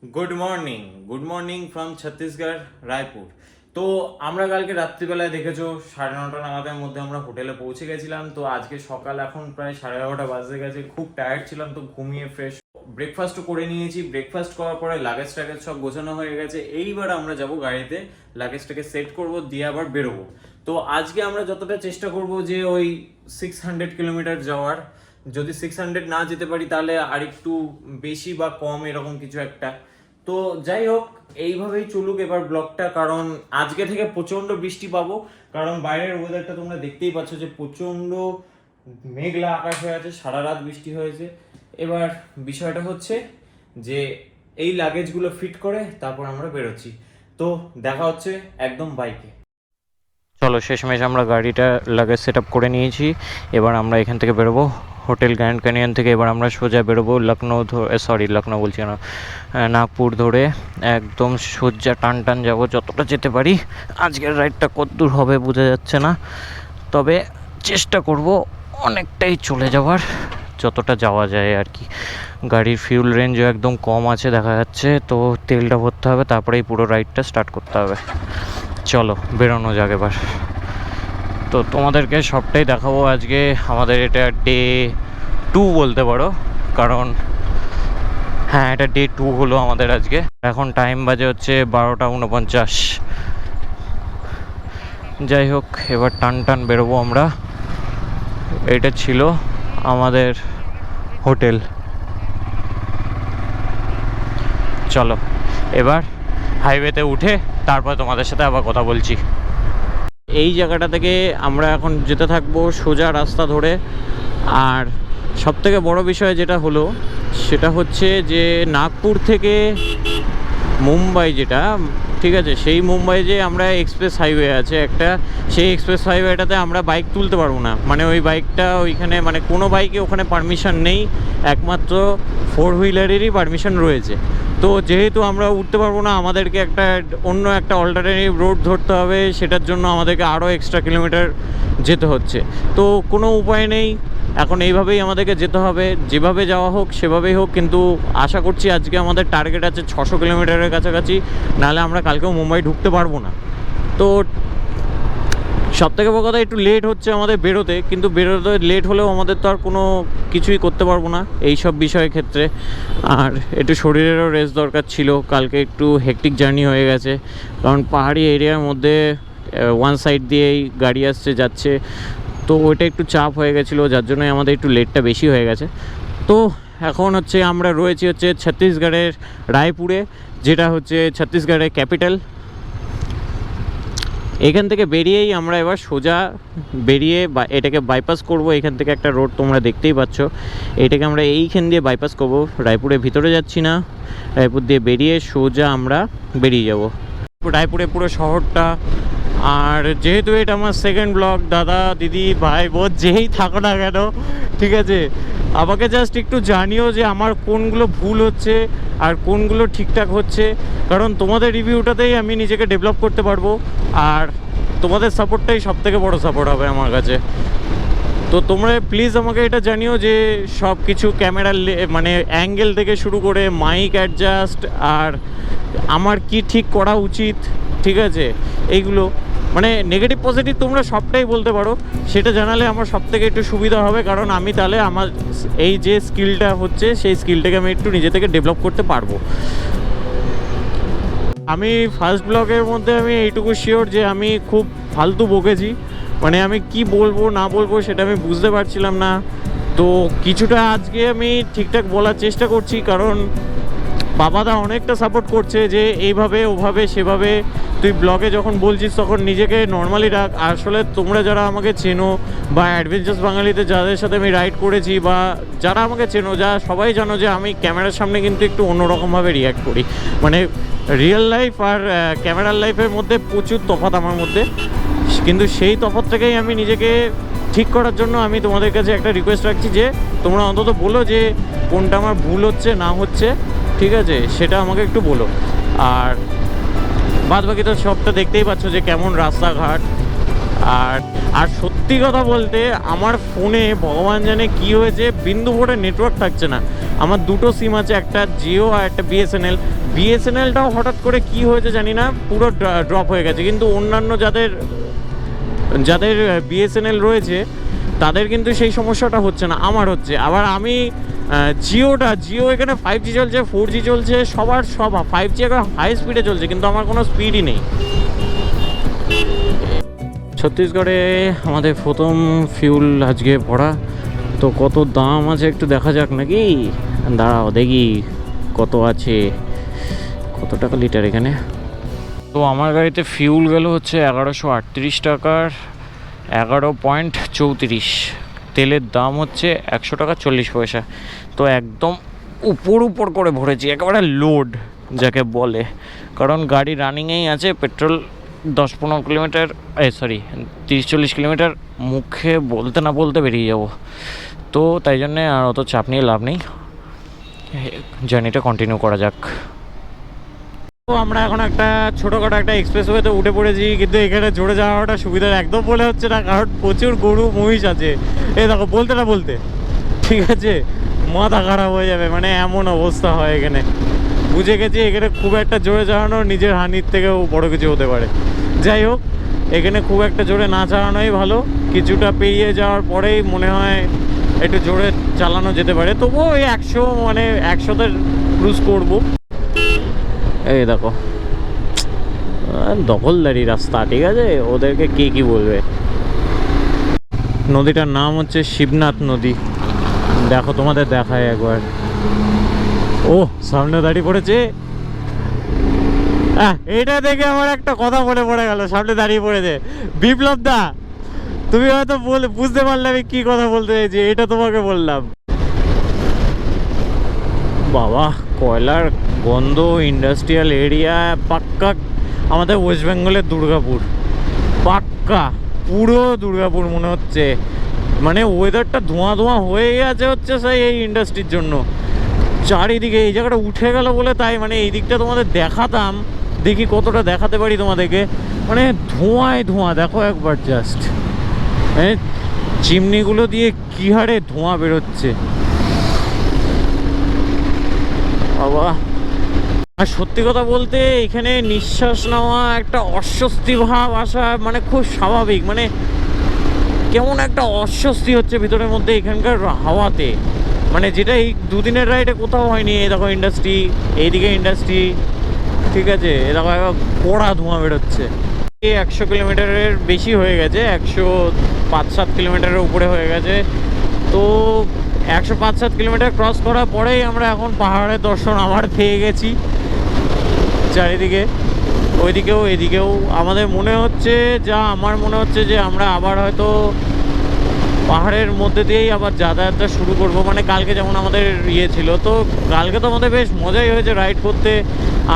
Good morning from Chhattisgarh Raipur. তো আমরা কালকে রাত্রিবেলায় দেখেছো 9:30 নাগাদের মধ্যে আমরা হোটেলে পৌঁছে গেছিলাম। তো আজকে সকাল এখন প্রায় 11:30 বাজে গেছে, খুব টায়ার্ড ছিলাম, তো ঘুমিয়ে ফ্রেশ ব্রেকফাস্টও করে নিয়েছি। ব্রেকফাস্ট করার পরে লাগেজ টাগেজ সব গোছানো হয়ে গেছে। এইবার আমরা যাব গাড়িতে, লাগেজটাকে সেট করব, দিয়ে আবার বেরোবো। তো আজকে আমরা যতটা চেষ্টা করব যে ওই 600 কিলোমিটার যাওয়ার। যদি 600 না যেতে পারি তাহলে আরেকটু বেশি বা কম এরকম কিছু একটা। তো যাই হোক, এইভাবেই চলুক এবার ব্লগটা, কারণ আজকে থেকে প্রচন্ড বৃষ্টি পাবো। কারণ বাইরের ওয়েদারটা তোমরা দেখতেই পাচ্ছ যে প্রচন্ড মেঘলা আকাশ হয়ে আছে, সারা রাত বৃষ্টি হয়েছে। এবার বিষয়টা হচ্ছে যে এই লাগেজগুলো ফিট করে তারপর আমরা বেরোচ্ছি। তো দেখা হচ্ছে একদম বাইকে। চলো, শেষমেশ আমরা গাড়িটা লাগেজ সেট আপ করে নিয়েছি। এবার আমরা এখান থেকে বেরোবো হোটেল গ্র্যান্ড ক্যানিয়ন থেকে। এবার আমরা সোজা বেরোবো লখনৌ বলছি না, নাগপুর ধরে একদম সোজা টান যাবো যতটা যেতে পারি। আজকের রাইডটা কতদূর হবে বোঝা যাচ্ছে না, তবে চেষ্টা করব অনেকটাই চলে যাওয়ার, যতটা যাওয়া যায় আর কি। গাড়ির ফিউল রেঞ্জও একদম কম আছে দেখা যাচ্ছে, তো তেলটা ভরতে হবে, তারপরেই পুরো রাইডটা স্টার্ট করতে হবে। চলো বেরোনো যাক এবার। তো তোমাদেরকে সবটাই দেখাবো আজকে। আমাদের এটা ডে 2 বলতে পারো, কারণ হ্যাঁ, এটা ডে 2 হলো আমাদের আজকে। এখন টাইম বাজে হচ্ছে 12:49। যাই হোক, এবার টান বেরোবো আমরা। এটা ছিল আমাদের হোটেল। চলো এবার হাইওয়েতে উঠে তারপর তোমাদের সাথে আবার কথা বলছি। এই জায়গাটা থেকে আমরা এখন যেতে থাকবো সোজা রাস্তা ধরে। আর সবথেকে বড় বিষয় যেটা হলো সেটা হচ্ছে যে নাগপুর থেকে মুম্বাই, যেটা ঠিক আছে, সেই মুম্বাই যে আমরা এক্সপ্রেস হাইওয়ে আছে একটা, সেই এক্সপ্রেস হাইওয়েটাতে আমরা বাইক তুলতে পারবো না। মানে ওই বাইকটা ওইখানে, মানে কোনো বাইকে ওখানে পারমিশন নেই, একমাত্র 4 হুইলারেরই পারমিশন রয়েছে। তো যেহেতু আমরা উঠতে পারবো না, আমাদেরকে অন্য একটা অল্টারনেটিভ রোড ধরতে হবে। সেটার জন্য আমাদেরকে আরও এক্সট্রা কিলোমিটার যেতে হচ্ছে। তো কোনো উপায় নেই, এখন এইভাবেই আমাদেরকে যেতে হবে। যেভাবে যাওয়া হোক সেভাবেই হোক, কিন্তু আশা করছি আজকে আমাদের টার্গেট আছে 600 কিলোমিটারের কাছাকাছি, নাহলে আমরা কালকেও মুম্বাই ঢুকতে পারবো না। তো সবথেকে বড় কথা, একটু লেট হচ্ছে আমাদের বেরোতে, কিন্তু বেরোতে লেট হলেও আমাদের তো আর কোনো কিছুই করতে পারবো না এই সব বিষয়ের ক্ষেত্রে। আর একটু শরীরেরও রেস্ট দরকার ছিল, কালকে একটু হেকটিক জার্নি হয়ে গেছে। কারণ পাহাড়ি এরিয়ার মধ্যে ওয়ান সাইড দিয়েই গাড়ি আসছে যাচ্ছে, তো ওইটা একটু চাপ হয়ে গেছিলো, যার জন্যই আমাদের একটু লেটটা বেশি হয়ে গেছে। তো এখন হচ্ছে আমরা রয়েছি হচ্ছে ছত্তিশগড়ের রায়পুরে, যেটা হচ্ছে ছত্তিশগড়ের ক্যাপিটাল। এখান থেকে বেরিয়েই আমরা এবার সোজা বেরিয়ে এটাকে বাইপাস করব। এখান থেকে একটা রোড তোমরা দেখতেই পাচ্ছ, এটাকে আমরা এইখান দিয়ে বাইপাস করব। রায়পুরের ভিতরে যাচ্ছি না, রায়পুর দিয়ে বেরিয়ে সোজা আমরা বেরিয়ে যাব রায়পুরে পুরো শহরটা। আর যেহেতু এটা আমার সেকেন্ড ব্লগ, দাদা দিদি ভাই বোন যেই থাকো না কেন, ঠিক আছে, আমাকে জাস্ট একটু জানিও যে আমার কোনগুলো ভুল হচ্ছে আর কোনগুলো ঠিকঠাক হচ্ছে, কারণ তোমাদের রিভিউটাতেই আমি নিজেকে ডেভেলপ করতে পারবো। আর তোমাদের সাপোর্টটাই সবথেকে বড় সাপোর্ট হবে আমার কাছে। তো তোমরা প্লিজ আমাকে এটা জানিও যে সব কিছু ক্যামেরার মানে অ্যাঙ্গেল থেকে শুরু করে মাইক অ্যাডজাস্ট আর আমার কি ঠিক করা উচিত, ঠিক আছে, এইগুলো মানে নেগেটিভ পজিটিভ তোমরা সবটাই বলতে পারো। সেটা জানালে আমার সবথেকে একটু সুবিধা হবে, কারণ আমি তাহলে আমার এই যে স্কিলটা হচ্ছে সেই স্কিলটাকে আমি একটু নিজে থেকে ডেভেলপ করতে পারবো। আমি ফার্স্ট ব্লগের মধ্যে আমি এইটুকু শিওর যে আমি খুব ফালতু বকেছি, মানে আমি কি বলবো না বলবো সেটা আমি বুঝতে পারছিলাম না। তো কিছুটা আজকে আমি ঠিকঠাক বলার চেষ্টা করছি, কারণ বাবাদা অনেকটা সাপোর্ট করছে যে এইভাবে ওভাবে সেভাবে তুই ব্লগে যখন বলছিস তখন নিজেকে নর্মালি রাখ। আসলে তোমরা যারা আমাকে চেনো বা অ্যাডভেঞ্চার্স বাঙালিতে যাদের সাথে আমি রাইড করেছি বা যারা আমাকে চেনো, যা সবাই জানো যে আমি ক্যামেরার সামনে কিন্তু একটু অন্যরকমভাবে রিয়্যাক্ট করি। মানে রিয়েল লাইফ আর ক্যামেরার লাইফের মধ্যে প্রচুর তফাৎ আমার মধ্যে, কিন্তু সেই তফাৎ থেকেই আমি নিজেকে ঠিক করার জন্য আমি তোমাদের কাছে একটা রিকোয়েস্ট রাখছি যে তোমরা অন্তত বলো যে কোনটা আমার ভুল হচ্ছে না হচ্ছে, ঠিক আছে, সেটা আমাকে একটু বলো। আর বাদ বাকি তো সবটা দেখতেই পাচ্ছ যে কেমন রাস্তাঘাট। আর সত্যি কথা বলতে আমার ফোনে ভগবান জানে কি হয়েছে, বিন্দু ভোরে নেটওয়ার্ক থাকছে না। আমার দুটো সিম আছে, একটা জিও আর একটা বিএসএনএল। বিএসএনএলটাও হঠাৎ করে কি হয়েছে জানি না, পুরো ড্রপ হয়ে গেছে, কিন্তু অন্যান্য যাদের যাদের বিএসএনএল রয়েছে তাদের কিন্তু সেই সমস্যাটা হচ্ছে না, আমার হচ্ছে। আবার আমি জিও এখানে 5G চলছে, 4G চলছে, সব 5G এখন হাই স্পিডে চলছে, কিন্তু আমার কোনো স্পিডই নেই। ছত্তিশগড়ে আমাদের প্রথম ফিউল আজকে ভরা, তো কত দাম আছে একটু দেখা যাক নাকি। দাঁড়াও দেখি কত আছে, কত টাকা লিটার এখানে। তো আমার গাড়িতে ফিউল গেল হচ্ছে 1138 টাকার 11.34। তেলের দাম হচ্ছে 100 টাকা 40 পয়সা। তো একদম উপর করে ভরেছি, একেবারে লোড যাকে বলে, কারণ গাড়ি রানিংয়েই আছে। পেট্রোল 10-15 কিলোমিটার, 30-40 কিলোমিটার মুখে বলতে না বলতে বেরিয়ে যাব। তো তাই জন্যে আর অত চাপ নিয়ে লাভ নেই, জার্নিটা কন্টিনিউ করা যাক। তো আমরা এখন একটা ছোটোখাটো একটা এক্সপ্রেসওয়েতে উঠে পড়েছি, কিন্তু এখানে জোরে যাওয়াটা সুবিধা একদম বলে হচ্ছে না, কারণ প্রচুর গরু মহিষ আছে। এই দেখো, বলতে না বলতে ঠিক আছে মাথা খারাপ হয়ে যাবে, মানে এমন অবস্থা হয় এখানে। বুঝে গেছি এখানে খুব একটা জোরে চালানো নিজের হানির থেকেও বড় কিছু হতে পারে। যাই হোক, এখানে খুব একটা জোরে না চালানোই ভালো। কিছুটা পেরিয়ে যাওয়ার পরেই মনে হয় একটু জোরে চালানো যেতে পারে, তবুও ওই 100তে ক্রুজ করবো। এই দেখো দখলদারি রাস্তা, ঠিক আছে, ওদেরকে কে কি বলবে। নদীটার নাম হচ্ছে শিবনাথ নদী। দেখো, তোমাদের দেখায় একবার। ও সামনে দাঁড়িয়ে পড়েছে। এটা দেখে আমার একটা কথা মনে পড়ে গেল, সামনে দাঁড়িয়ে পড়েছে। বিপ্লব দা, তুমি হয়তো বুঝতে পারলে আমি কি কথা বলতে চাইছি, এটা তোমাকে বললাম। বাবা, কয়লার গন্ধ, ইন্ডাস্ট্রিয়াল এরিয়া, পাক্কা আমাদের ওয়েস্ট বেঙ্গলের দুর্গাপুর, পাক্কা পুরো দুর্গাপুর মনে হচ্ছে। মানে ওয়েদারটা ধোঁয়া হয়ে গেছে হচ্ছে সেই এই ইন্ডাস্ট্রির জন্য। চারিদিকে এই জায়গাটা উঠে গেল বলে তাই, মানে এই দিকটা তোমাদের দেখাতাম, দেখি কতটা দেখাতে পারি তোমাদেরকে। মানে ধোঁয়া দেখো একবার জাস্ট, চিমনিগুলো দিয়ে কি হারে ধোঁয়া বেরোচ্ছে বাবা। আর সত্যি কথা বলতে এখানে নিঃশ্বাস নেওয়া একটা অস্বস্তি ভাব আসা মানে খুব স্বাভাবিক। মানে কেমন একটা অস্বস্তি হচ্ছে ভিতরের মধ্যে এখানকার হাওয়াতে, মানে যেটা এই দুদিনের রাইডে কোথাও হয়নি। এই দেখো ইন্ডাস্ট্রি, এইদিকে ইন্ডাস্ট্রি, ঠিক আছে, এ দেখো একবার পোড়া ধোঁয়া বেরোচ্ছে। 100 কিলোমিটারের বেশি হয়ে গেছে, 105-7 কিলোমিটারের উপরে হয়ে গেছে। তো 105-7 কিলোমিটার ক্রস করার পরেই আমরা এখন পাহাড়ের দর্শন আবার পেয়ে গেছি চারিদিকে, ওইদিকেও এদিকেও। আমাদের মনে হচ্ছে, আমার মনে হচ্ছে যে আমরা আবার হয়তো পাহাড়ের মধ্যে দিয়েই আবার যাতায়াতটা শুরু করব। মানে কালকে যেমন আমাদের ছিল, তো কালকে তো আমাদের বেশ মজাই হয়েছে রাইড করতে।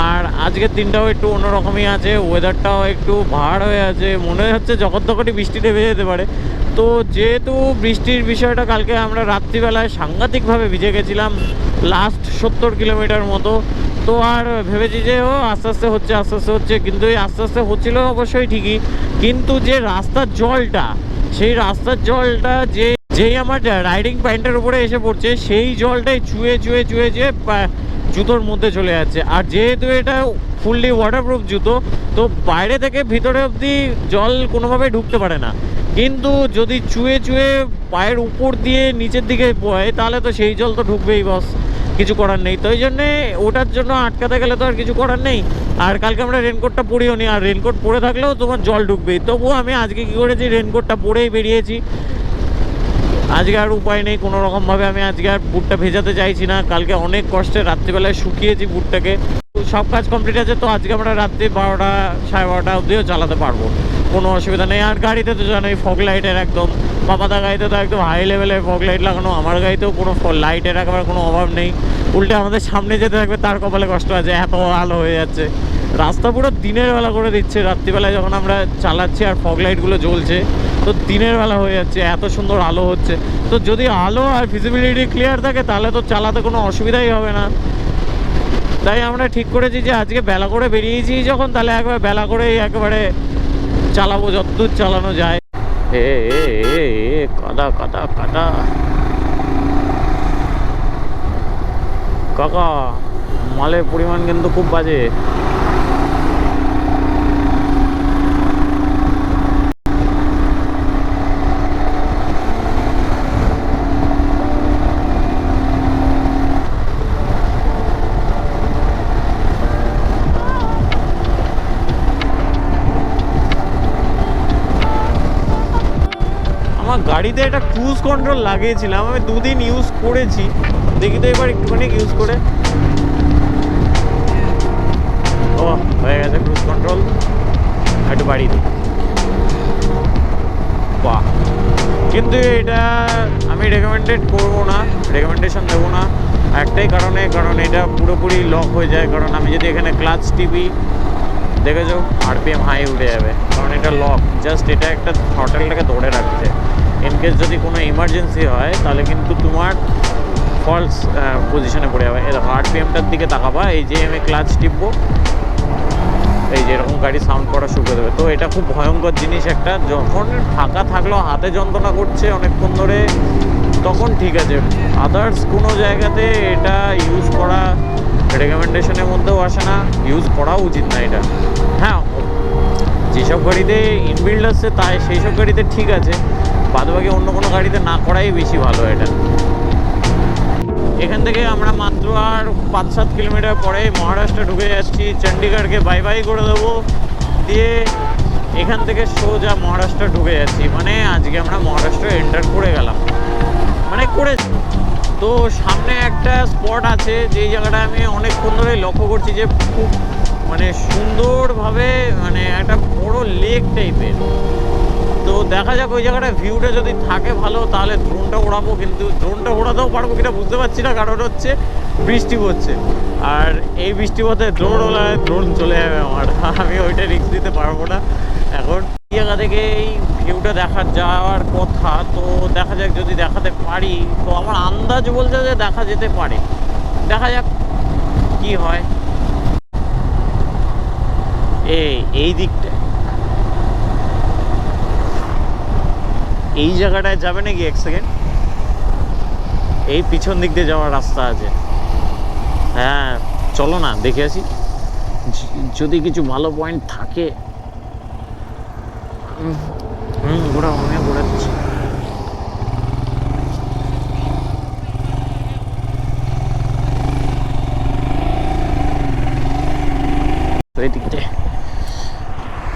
আর আজকের দিনটাও একটু অন্যরকমই আছে, ওয়েদারটাও একটু ভাড় হয়ে আছে, মনে হচ্ছে যখন তখনই বৃষ্টি নেমে যেতে পারে। তো যেহেতু বৃষ্টির বিষয়টা, কালকে আমরা রাত্রিবেলায় সাংঘাতিকভাবে ভিজে গেছিলাম লাস্ট 70 কিলোমিটার মতো। তো আর ভেবেছি যে আস্তে আস্তে হচ্ছে, কিন্তু এই আস্তে আস্তে হচ্ছিল অবশ্যই ঠিকই, কিন্তু যে রাস্তার জলটা, সেই রাস্তার জলটা যেই আমার রাইডিং প্যান্টের উপরে এসে পড়ছে, সেই জলটাই চুয়ে জুতোর মধ্যে চলে যাচ্ছে। আর যেহেতু এটা ফুললি ওয়াটারপ্রুফ জুতো, তো বাইরে থেকে ভিতরে অবধি জল কোনোভাবে ঢুকতে পারে না, কিন্তু যদি চুয়ে পায়ের উপর দিয়ে নিচের দিকে বয়, তাহলে তো সেই জল তো ঢুকবেই, বস, কিছু করার নেই। তো ওই জন্যে ওটার জন্য আটকাতে গেলে তো আর কিছু করার নেই। আর কালকে আমরা রেনকোটটা পরিও নি, আর রেনকোট পরে থাকলেও তোমার জল ঢুকবেই। তবুও আমি আজকে কী করেছি, রেনকোটটা পরেই বেরিয়েছি। আজকে আর উপায় নেই, কোনো রকমভাবে আমি আজকে আর বুটটা ভেজাতে চাইছি না। কালকে অনেক কষ্টে রাত্রিবেলায় শুকিয়েছি বুটটাকে। সব কাজ কমপ্লিট আছে, তো আজকে আমরা রাত্রি 12টা 12:30 অবধিও চালাতে পারবো, কোনো অসুবিধা নেই। আর গাড়িতে তো জানোই ফগ লাইটের একদম, বাবাদা গাড়িতে তো একদম হাই লেভেলের ফগ লাইট লাগানো, আমার গাড়িতেও কোনো লাইটের একেবারে কোনো অভাব নেই। উল্টে আমাদের সামনে যেতে থাকবে তার কপালে কষ্ট আছে, এত আলো হয়ে যাচ্ছে। রাস্তা পুরো দিনের বেলা করে দিচ্ছে, রাত্রিবেলায় যখন আমরা চালাচ্ছি আর ফগ লাইটগুলো জ্বলছে, তো দিনের বেলা হয়ে যাচ্ছে, এত সুন্দর আলো হচ্ছে। তো যদি আলো আর ভিজিবিলিটি ক্লিয়ার থাকে তাহলে তো চালাতে কোনো অসুবিধাই হবে না। তাই আমরা ঠিক করেছি যে আজকে বেলা করে বেরিয়েছি যখন, তাহলে একবার বেলা করেই একেবারে চালাবো, যতদূর চালানো যায়। কাদা কাদা কাদা। কাকা মালের পরিমাণ কিন্তু খুব বাজে। গাড়িতে একটা ক্রুজ কন্ট্রোল লাগিয়েছিলাম, আমি 2 দিন ইউজ করেছি, দেখি তো এবার একটুখানি ইউজ করে। ও হয়ে গেছে ক্রুজ কন্ট্রোল, একটু বাড়িয়ে দিই। বাহ, কিন্তু এটা আমি রেকমেন্ডেড করবো না, রেকমেন্ডেশন দেবো না একটাই কারণে, কারণ এটা পুরোপুরি লক হয়ে যায়। কারণ আমি যদি এখানে ক্লাচ টিপি, দেখেছো আরপিএম হাই উঠে যাবে, কারণ এটা লক। জাস্ট এটা একটা থ্রটলটাকে ধরে রাখছে। ইনকেস যদি কোনো ইমার্জেন্সি হয় তাহলে কিন্তু তোমার ফলস পজিশনে পড়ে যাবে। এরকম আরপিএমটার দিকে তাকাবা, এই যে আমি ক্লাচ টিপবো, এই যে এরকম গাড়ি সাউন্ড করা শুরু করে দেবে। তো এটা খুব ভয়ঙ্কর জিনিস একটা। যখন ফাঁকা থাকলেও হাতে যন্ত্রণা করছে অনেকক্ষণ ধরে, তখন ঠিক আছে। আদার্স কোনো জায়গাতে এটা ইউজ করা রেকমেন্ডেশনের মধ্যেও আসে না, ইউজ করাও উচিত না এটা। হ্যাঁ, যেসব গাড়িতে ইনবিল্ড আসছে তাই সেই সব গাড়িতে ঠিক আছে, বাদবাকি অন্য কোনো গাড়িতে না করাই বেশি ভালো এটা। এখান থেকে আমরা মাত্র আর 5-7 কিলোমিটার পরে মহারাষ্ট্র ঢুকে যাচ্ছি। চণ্ডীগড়কে বাই বাই করে দেবো, দিয়ে এখান থেকে সোজা মহারাষ্ট্র ঢুকে যাচ্ছি। মানে আজকে আমরা মহারাষ্ট্র এন্টার করে গেলাম, মানে করে। তো সামনে একটা স্পট আছে, যেই জায়গাটা আমি অনেকক্ষণ ধরে লক্ষ্য করছি যে খুব মানে সুন্দরভাবে, মানে একটা বড় লেক টাইপের। তো দেখা যাক ওই জায়গাটা ভিউটা যদি থাকে ভালো, তাহলে ড্রোনটা ওড়াবো। কিন্তু ড্রোনটা ওড়াতেও পারবো কিনা বুঝতে পারছি না, কারণ হচ্ছে বৃষ্টি পড়ছে। আর এই বৃষ্টি পথে ড্রোন ওড়ায় ড্রোন চলে যাবে আমার, আমি ওইটা রিস্ক দিতে পারবো না। এখন এই জায়গা থেকে এই ভিউটা দেখা যাওয়ার কথা, তো দেখা যাক যদি দেখাতে পারি। তো আমার আন্দাজ বলছে যে দেখা যেতে পারে, দেখা যাক কি হয়। এই দিকটা, এই জায়গাটায় যাবে নাকি? 1 সেকেন্ড, এই পিছন দিক দিয়ে যাওয়ার রাস্তা আছে। হ্যাঁ চলো না দেখে আসি, যদি কিছু ভালো পয়েন্ট থাকে। ঘোরাও, আমি ঘোরাচ্ছি। এই দিকটা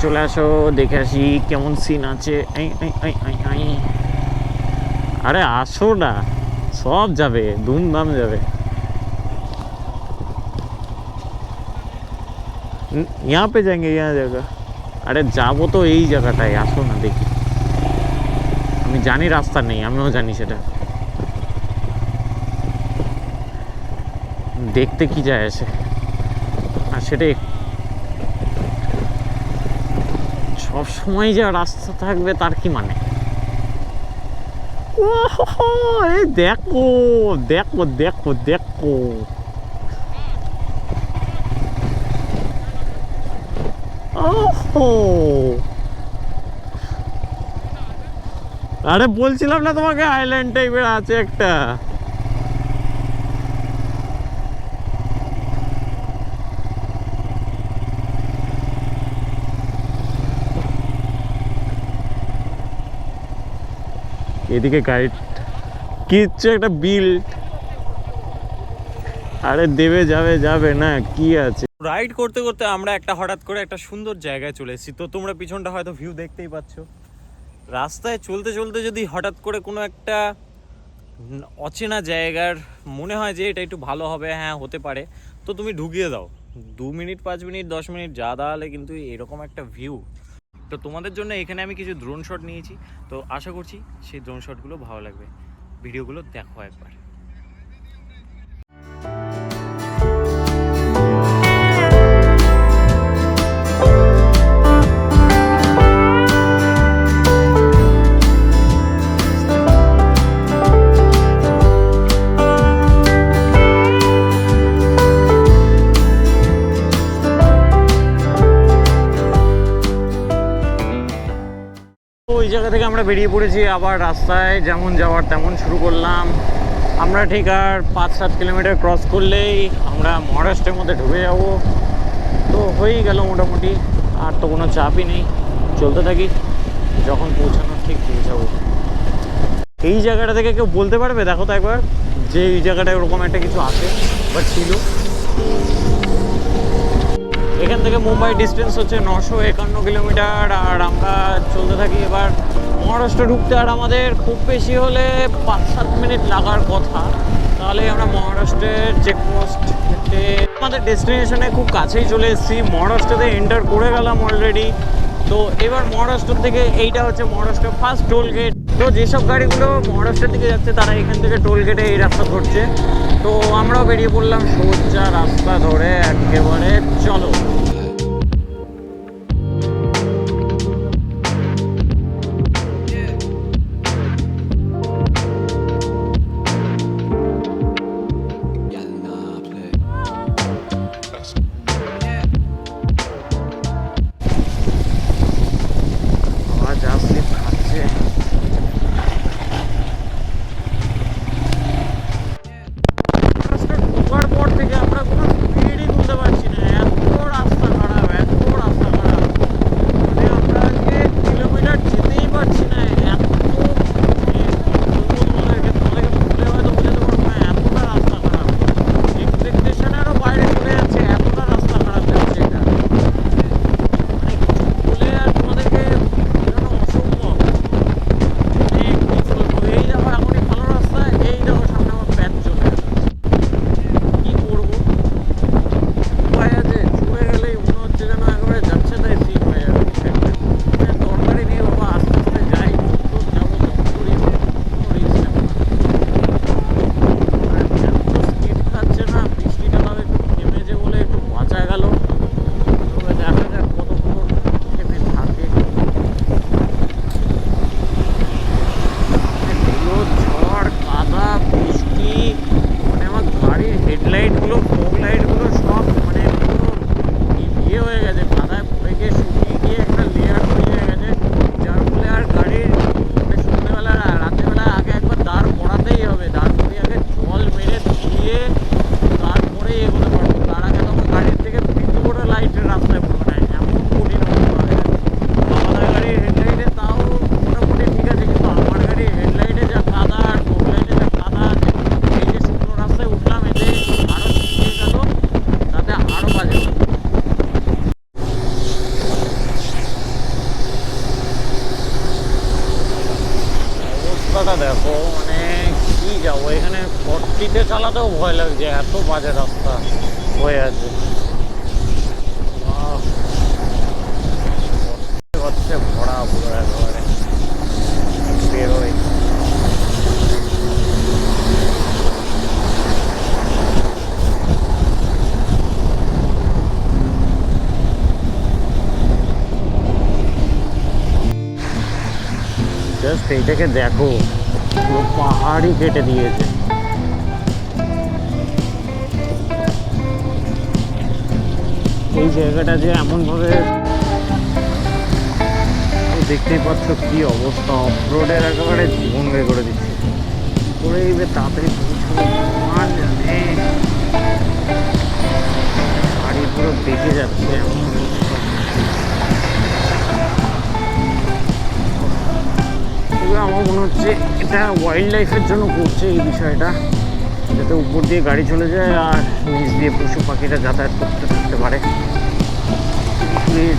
চলে আসো, দেখে আসি কেমন সিন আছে। अरे আসো না, সব যাবে, ধুমধাম যাবে। यहाँ पे जाएंगे, यहाँ जगह। अरे যাবো তো এই জায়গাটায়, আসো না দেখি। আমি জানি রাস্তা নেই, আমিও জানি সেটা, দেখতে কি যায় আসে। আর সেটা সব সময় যা রাস্তা থাকবে তার কি মানে? এই দেখো দেখো দেখো দেখো, আরে বলছিলাম না তোমাকে, আইল্যান্ড টাইপের আছে একটা। এদিকে গাইড কিচ্ছু একটা বিল্ড, আরে দেবে যাবে যাবে না কি আছে। রাইড করতে করতে আমরা হঠাৎ করে একটা সুন্দর জায়গায় চলে এসেছি। তো তোমরা পিছনটা হয়তো ভিউ দেখতেই পাচ্ছ। রাস্তায় চলতে চলতে যদি হঠাৎ করে কোনো একটা অচেনা জায়গার মনে হয় যে এটা একটু ভালো হবে, হ্যাঁ হতে পারে, তো তুমি ঢুকিয়ে দাও। 2 মিনিট 5 মিনিট 10 মিনিট জাদা হলে কিন্তু এরকম একটা ভিউ। তো তোমাদের জন্য এখানে আমি কিছু ড্রোন শট নিয়েছি, তো আশা করছি সেই ড্রোন শটগুলো ভালো লাগবে। ভিডিওগুলো দেখো একবার। ওই জায়গা থেকে আমরা বেরিয়ে পড়েছি, আবার রাস্তায় যেমন যাওয়ার তেমন শুরু করলাম। আমরা ঠিক আর 5-7 কিলোমিটার ক্রস করলেই আমরা মহারাষ্ট্রের মধ্যে ঢুকে যাব। তো হয়েই গেল মোটামুটি, আর তো কোনো চাপই নেই, চলতে থাকি, যখন পৌঁছানোর ঠিক পৌঁছাবো। এই জায়গাটা থেকে কেউ বলতে পারবে, দেখো তো একবার, যে এই জায়গাটায় ওরকম একটা কিছু আছে বা ছিল? এখান থেকে মুম্বাই ডিস্টেন্স হচ্ছে 951 কিলোমিটার, আর আমরা চলতে থাকি এবার মহারাষ্ট্র ঢুকতে। আর আমাদের খুব বেশি হলে 5-7 মিনিট লাগার কথা, তাহলে আমরা মহারাষ্ট্রের চেকপোস্ট থেকে আমাদের ডেস্টিনেশনে খুব কাছেই চলে এসেছি। মহারাষ্ট্রতে এন্টার করে গেলাম অলরেডি। তো এবার মহারাষ্ট্র থেকে এইটা হচ্ছে মহারাষ্ট্রের ফার্স্ট টোল গেট। তো যেসব গাড়িগুলো মহারাষ্ট্রের দিকে যাচ্ছে তারা এখান থেকে টোল গেটে এই রাস্তা ধরছে। তো আমরাও বেরিয়ে পড়লাম সোজা রাস্তা ধরে একেবারে, চলো। দেখো মানে কি যাবো, এখানে 40-তে চালাতেও ভয় লাগছে, এত বাজে রাস্তা হয়ে আছে। হচ্ছে ভরা পুরো একেবারে, বেরোয়। জাস্ট এইটাকে দেখো, পুরো পাহাড়ই কেটে দিয়েছে। এই জায়গাটা যে এমনভাবে, দেখতেই পাচ্ছ কি অবস্থা, অফরোডের একেবারে জীবন বের করে দিচ্ছে। করে এইভাবে তাড়াতাড়ি পৌঁছবো আর জানে, গাড়ি পুরো বেঁকে যাচ্ছে এমন অবস্থা। আমার মনে হচ্ছে এটা ওয়াইল্ড লাইফের জন্য করছে এই বিষয়টা, যাতে উপর দিয়ে গাড়ি চলে যায় আর নিচ দিয়ে পশু পাখিরা যাতায়াত করতে থাকতে পারে।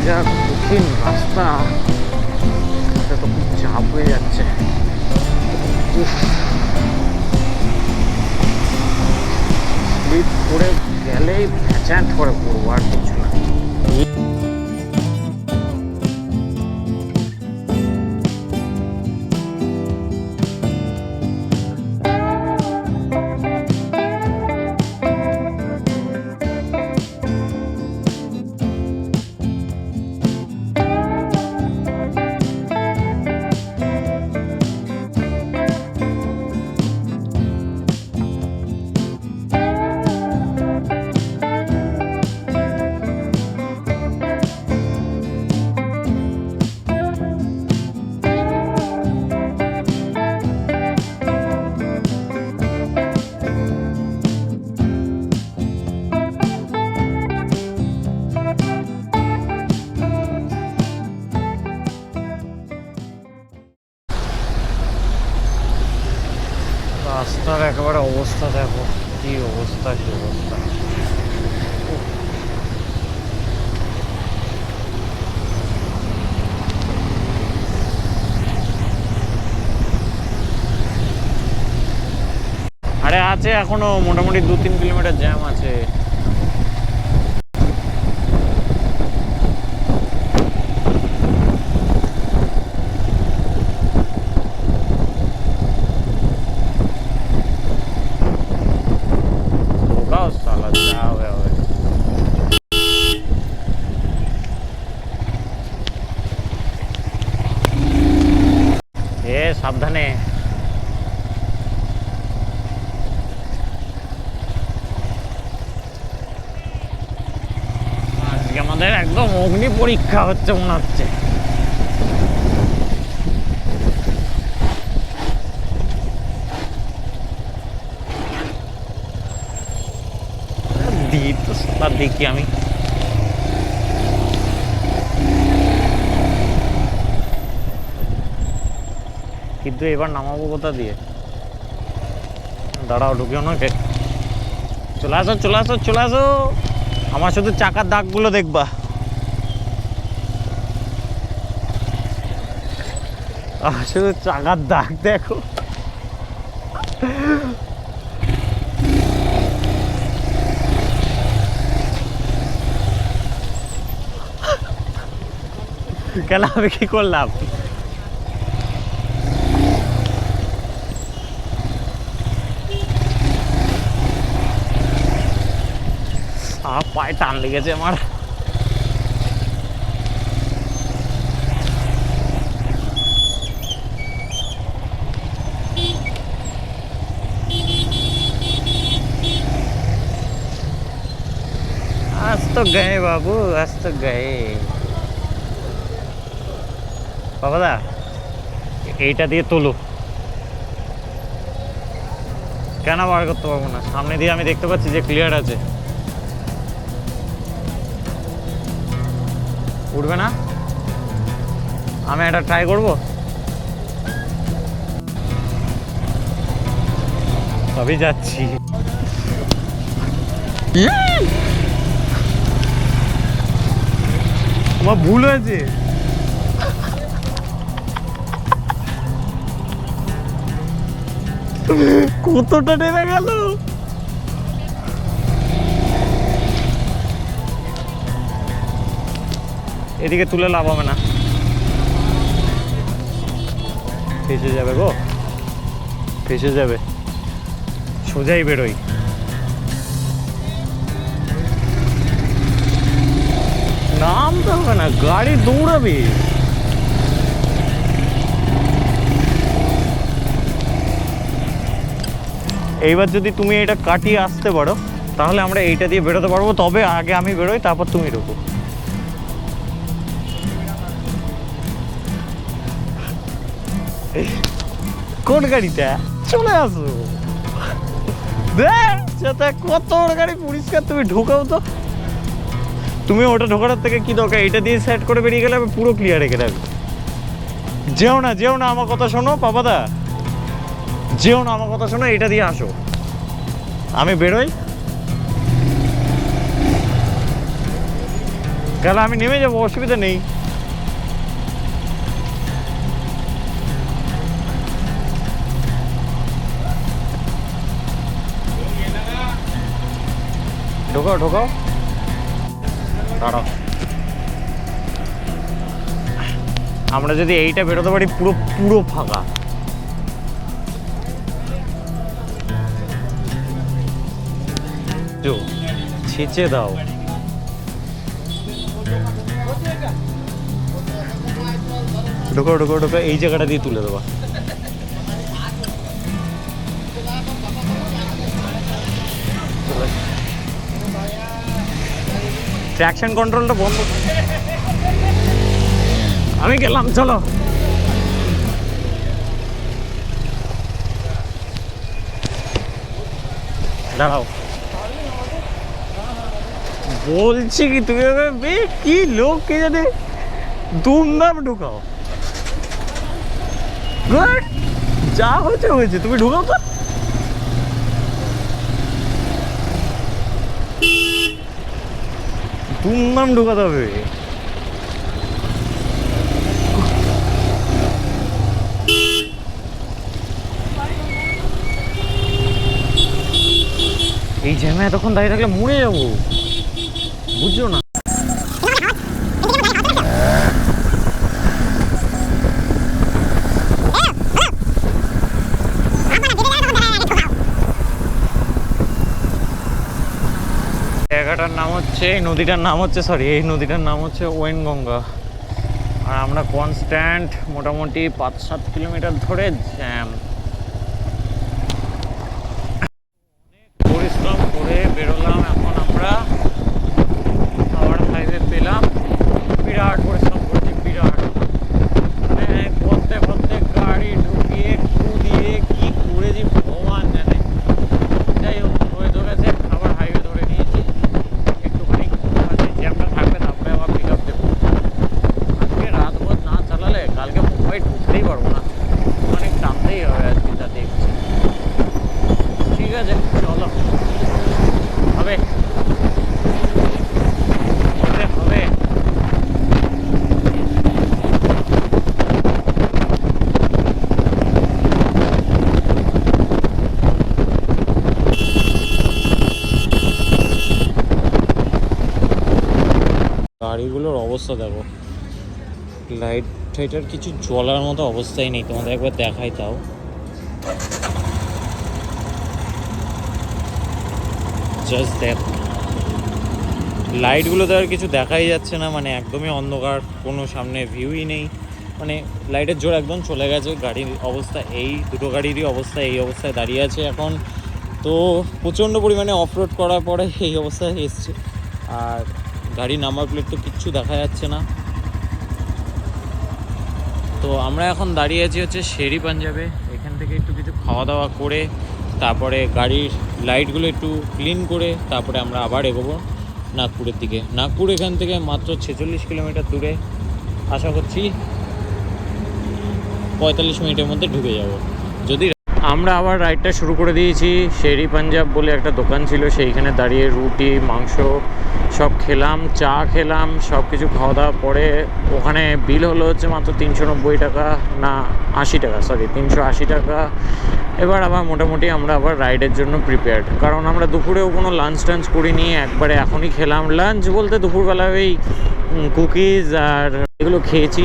যা কঠিন রাস্তা, এটা তো খুব চাপ হয়ে যাচ্ছে। স্লিপ করে গেলেই ভ্যাচান্ট করে পড়বো, আর কিছু না। কি অবস্থা, কি অবস্থা। আরে আছে এখনো মোটামুটি 2-3 কিলোমিটার জ্যাম আছে। সাবধানে। আজকে আমাদের একদম অগ্নি পরীক্ষা হচ্ছে মনে হচ্ছে। দেখি আমি কিন্তু এবার নামাবো কোথা দিয়ে? দাঁড়াও, ঢুকিও না কে। চলে আসো, চলে আসো, চলে আসো। আমার শুধু চাকার দাগগুলো দেখবা। শুধু চাকার দাগ দেখো। কেন আমি কি করলাম? পায়ে টান লেগেছে আমার। आज तो गए बाबू, आज तो गए। বাবাদা এইটা দিয়ে তোলো। কেন বার করতে পারবো না? সামনে দিয়ে আমি দেখতে পাচ্ছি যে ক্লিয়ার আছে। উঠবে না? আমি এটা ট্রাই করবো। তবে যাচ্ছি। আমার ভুল হয়েছে। কতটা নেমে গেল। এদিকে তুলে লাভ হবে না, ফেসে যাবে গো, ফেসে যাবে। সোজাই বেরোই। নামতে হবে না, গাড়ি দৌড়াবে। এইবার যদি তুমি এটা কাটিয়ে আসতে পারো তাহলে আমরা এইটা দিয়ে বেরোতে পারবো। তবে আগে আমি বেরোই, তারপর তুমি ঢোকো। কোন গাড়িটা? চলে আসো। কত বড় গাড়ি পরিষ্কার। তুমি ঢোকাও তো। তুমি ওটা ঢোকানোর থেকে কি দরকার? এটা দিয়ে সেট করে বেরিয়ে গেলে আমি পুরো ক্লিয়ার রেখে রাখবো। যেও না, যেও না, আমার কথা শোনো পাপাদা, যেও না, আমার কথা শোনো। এটা দিয়ে আসো, আমি বেরোই। কেন? আমি নেমে যাবো, অসুবিধা নেই। ঢোকাও, ঢোকাও, দাঁড়াও। আমরা যদি এইটা বেরোতে পারি পুরো পুরো ফাঁকা। ছেঁচে দাও। ঢোকাও, ঢোকাও, ঢোকাও। এই জায়গাটা দিয়ে তুলে দেবা। ট্র্যাকশন কন্ট্রোলটা বন্ধ। আমি গেলাম, চলো। দাঁড়াও, বলছি কি তুমি কি লোক কে জানে, দুমদাম ঢুকাও। যা হয়েছে হয়েছে, তুমি ঢুকাও তো। দুমদাম ঢোকাতে হবে। এই জ্যামে এতক্ষণ দাঁড়িয়ে থাকলে মরে যাবো, বুঝছো না? জায়গাটার নাম হচ্ছে, এই নদীটার নাম হচ্ছে, এই নদীটার নাম হচ্ছে ওয়েনগঙ্গা। আর আমরা কনস্ট্যান্ট মোটামুটি 5-7 কিলোমিটার ধরে জ্যাম। পরিশ্রম করে বেরোলাম, এখন আমরা আবার হাইওয়ে পেলাম। বিরাট পরিশ্রম করছি, বিরাট। প্রত্যেক গাড়ি ঢুকিয়ে কুদিয়ে কি করেছি ভগবান জানে। যাই হোক, হয়ে তো গেছে, আবার হাইওয়ে ধরে নিয়েছি। একটুখানি জ্যামটা থাকবে, তারপরে আবার পিক আপ দেবো। আজকে রাত ভোর না চালালে কালকে মুম্বাই ঢুকতেই পারবো না, অনেক টানতেই হবে আজকে, যা দেখছি। ঠিক আছে, চলো, হবে হবে। গাড়িগুলোর অবস্থা দেখো, লাইট টাইটার কিছু জ্বলার মতো অবস্থাই নেই। তোমাদের একবার দেখাই, তাও জাস্ট দেখ, লাইটগুলোতে আর কিছু দেখাই যাচ্ছে না, মানে একদমই অন্ধকার, কোনো সামনে ভিউই নেই। মানে লাইটের জোর একদম চলে গেছে। গাড়ির অবস্থা এই, দুটো গাড়িরই অবস্থা এই অবস্থায় দাঁড়িয়ে আছে এখন। তো প্রচণ্ড পরিমাণে অফরোড করার পরে এই অবস্থায় এসছে। আর গাড়ির নাম্বার প্লেট তো কিচ্ছু দেখা যাচ্ছে না। তো আমরা এখন দাঁড়িয়ে আছি হচ্ছে শেরি পাঞ্জাবে। এখান থেকে একটু কিছু খাওয়া দাওয়া করে তারপরে গাড়ির লাইটগুলো একটু ক্লিন করে তারপরে আমরা আবার এগোবো নাগপুরের দিকে। নাগপুর এখান থেকে মাত্র 46 কিলোমিটার দূরে। আশা করছি 45 মিনিটের মধ্যে ঢুকে যাব। যদি আমরা আবার রাইডটা শুরু করে দিয়েছি। শেরি পাঞ্জাব বলে একটা দোকান ছিল, সেইখানে দাঁড়িয়ে রুটি মাংস সব খেলাম, চা খেলাম, সব কিছু খাওয়া দাওয়া পরে ওখানে বিল হলো হচ্ছে মাত্র 390 টাকা, না 80 টাকা, 380 টাকা। এবার আবার মোটামুটি আমরা আবার রাইডের জন্য প্রিপেয়ার্ড, কারণ আমরা দুপুরেও কোনো লাঞ্চ টাঞ্চ করিনি, একবারে এখনই খেলাম। লাঞ্চ বলতে দুপুরবেলা ওই কুকিজ আর এগুলো খেয়েছি।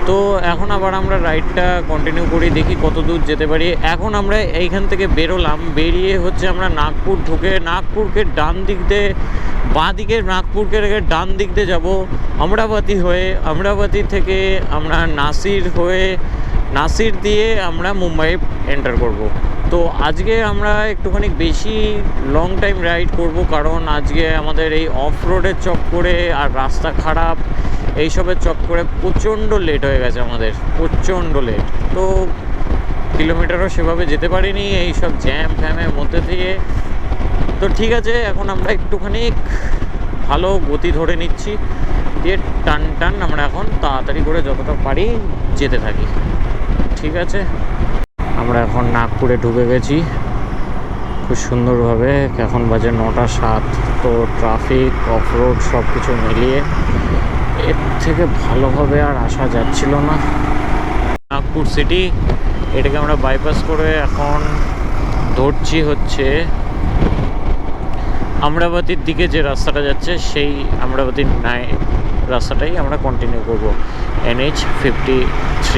তো এখন আবার আমরা রাইডটা কন্টিনিউ করি, দেখি কত দূর যেতে পারি। এখন আমরা এইখান থেকে বেরোলাম, বেরিয়ে হচ্ছে আমরা নাগপুর ঢুকে নাগপুরকে ডান দিক দিয়ে, বাঁ দিকে নাগপুরকে রেখে ডান দিক দিয়ে যাবো অমরাবতী হয়ে। অমরাবতী থেকে আমরা নাসির দিয়ে আমরা মুম্বাই এন্টার করব। তো আজকে আমরা একটুখানি বেশি লং টাইম রাইড করব, কারণ আজকে আমাদের এই অফ রোডের চক্করে আর রাস্তা খারাপ এইসবের চক্করে প্রচণ্ড লেট হয়ে গেছে আমাদের, প্রচণ্ড লেট। তো কিলোমিটারও সেভাবে যেতে পারিনি এইসব জ্যাম ফ্যামের মধ্যে দিয়ে। তো ঠিক আছে, এখন আমরা একটুখানি ভালো গতি ধরে নিচ্ছি, দিয়ে টান আমরা এখন তাড়াতাড়ি করে যতটা পারি যেতে থাকি। ঠিক আছে, আমরা এখন নাগপুরে ঢুকে গেছি খুব সুন্দরভাবে। এখন বাজে 9:07। তো ট্রাফিক অফরোড সব কিছু মিলিয়ে এর থেকে ভালোভাবে আর আসা যাচ্ছিল না। নাগপুর সিটি, এটাকে আমরা বাইপাস করে এখন ধরছি হচ্ছে অমরাবতীর দিকে যে রাস্তাটা যাচ্ছে, সেই অমরাবতীর রাস্তাটাই আমরা কন্টিনিউ করব। NH53,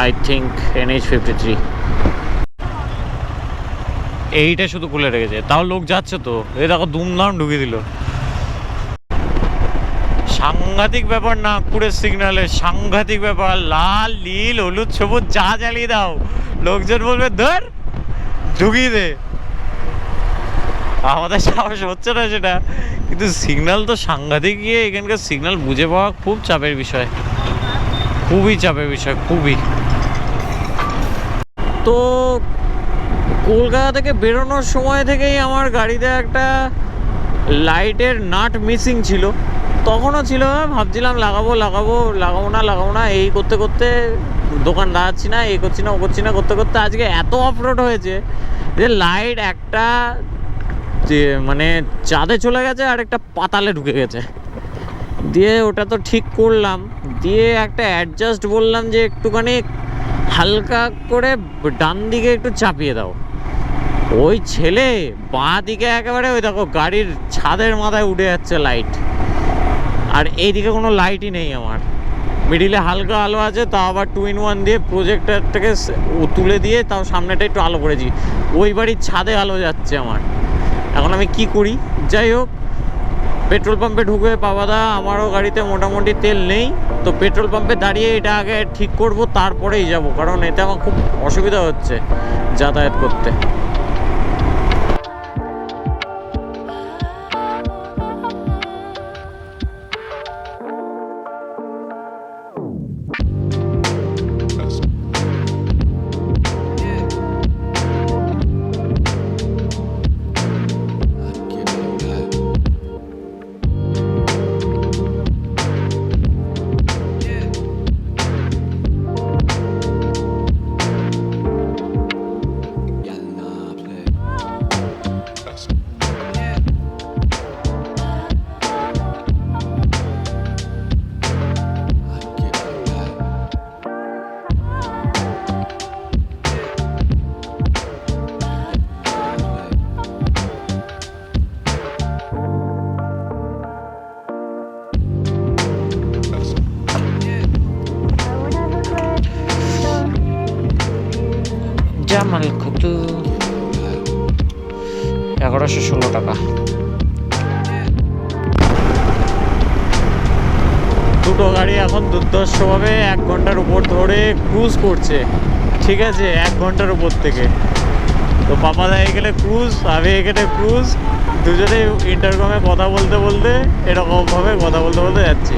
I think NH53। এইটা শুধু খুলে রেখেছে, তাও লোক যাচ্ছে তো। এই দেখো দুমদাম ঢুকিয়ে দিল। সাংঘাতিক ব্যাপার, নাগপুরের সিগন্যালে সাংঘাতিক ব্যাপার। লাল নীল হলুদ সবুজ যা জ্বালিয়ে দাও, লোকজন বলবে ধর ঢুকিয়ে দে। আমাদের সাহস হচ্ছে না সেটা, কিন্তু সিগন্যাল তো সাংঘাতিক। গিয়ে এখানকার সিগন্যাল বুঝে পাওয়া খুব চাপের বিষয়, খুবই চাপের বিষয়, খুবই। তো কলকাতা থেকে বেরোনোর সময় থেকেই আমার গাড়িতে একটা লাইটের নাট মিসিং ছিল। তখনও ছিল, ভাবছিলাম লাগাবো না এই করতে করতে দোকান দাঁড়াচ্ছি না, এই করছি না ও করছি না করতে করতে আজকে এত অফরোড হয়েছে যে লাইট একটা যে মানে চাঁদে চলে গেছে আর একটা পাতালে ঢুকে গেছে। দিয়ে ওটা তো ঠিক করলাম, দিয়ে একটা অ্যাডজাস্ট বললাম যে একটুখানি হালকা করে ডান দিকে একটু চাপিয়ে দাও। ওই ছেলে বাঁ দিকে একেবারে ওই দেখো গাড়ির ছাদের মাথায় উঠে যাচ্ছে লাইট, আর এইদিকে কোনো লাইটই নেই আমার। মিডিলে হালকা আলো আছে, তাও আবার 2-in-1 দিয়ে প্রজেক্টরটাকে তুলে দিয়ে তাও সামনেটা একটু আলো করেছি। ওই বাড়ির ছাদে আলো যাচ্ছে আমার। এখন আমি কি করি? যাই হোক, পেট্রোল পাম্পে ঢুকে পাবাদা আমারও গাড়িতে মোটামুটি তেল নেই, তো পেট্রোল পাম্পে দাঁড়িয়ে এটা আগে ঠিক করব, তারপরেই যাব, কারণ এতে আমার খুব অসুবিধা হচ্ছে যাতায়াত করতে। জামাল কুতু 1116 টাকা। দুটো গাড়ি এখন দুর্দর্শভাবে 1 ঘন্টার উপর ধরে ক্রুজ করছে, ঠিক আছে, 1 ঘন্টার উপর থেকে। তো পাপাদা এখানে ক্রুজ, আমি এখানে ক্রুজ, দুজনে ইন্টারকমে কথা বলতে বলতে এরকমভাবে কথা বলতে বলতে যাচ্ছি।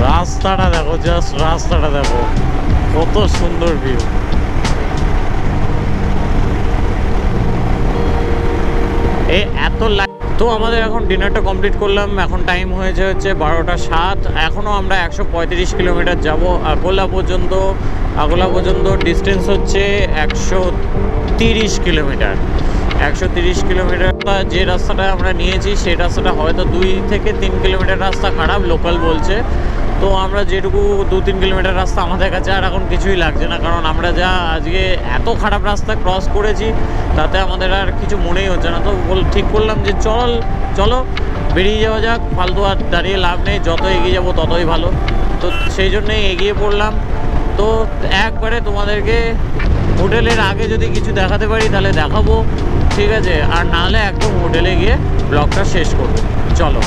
রাস্তাটা দেখো, জাস্ট রাস্তাটা দেখো, কত সুন্দর ভিউ। এই এত তো আমাদের এখন ডিনারটা কমপ্লিট করলাম, এখন টাইম হয়েছে হচ্ছে 12টা 7। এখনও আমরা 135 কিলোমিটার যাব আগোলা পর্যন্ত। আগোলা পর্যন্ত ডিস্টেন্স হচ্ছে 130 কিলোমিটার। 130 কিলোমিটার যে রাস্তাটা আমরা নিয়েছি সেই রাস্তাটা হয়তো 2 থেকে 3 কিলোমিটার রাস্তা খারাপ, লোকাল বলছে। তো আমরা যেটুকু 2-3 কিলোমিটার রাস্তা আমাদের কাছে আর এখন কিছুই লাগছে না, কারণ আমরা যা আজকে এত খারাপ রাস্তা ক্রস করেছি তাতে আমাদের আর কিছু মনেই হচ্ছে না। তো ঠিক করলাম যে চলো বেরিয়ে যাওয়া যাক, ফালতু আর দাঁড়িয়ে লাভ নেই, যত এগিয়ে যাবো ততই ভালো। তো সেই জন্যই এগিয়ে পড়লাম। তো একবারে তোমাদেরকে হোটেলের আগে যদি কিছু দেখাতে পারি তাহলে দেখাবো, ঠিক আছে, আর নাহলে একদম হোটেলে গিয়ে ব্লগটা শেষ করবো। চলো।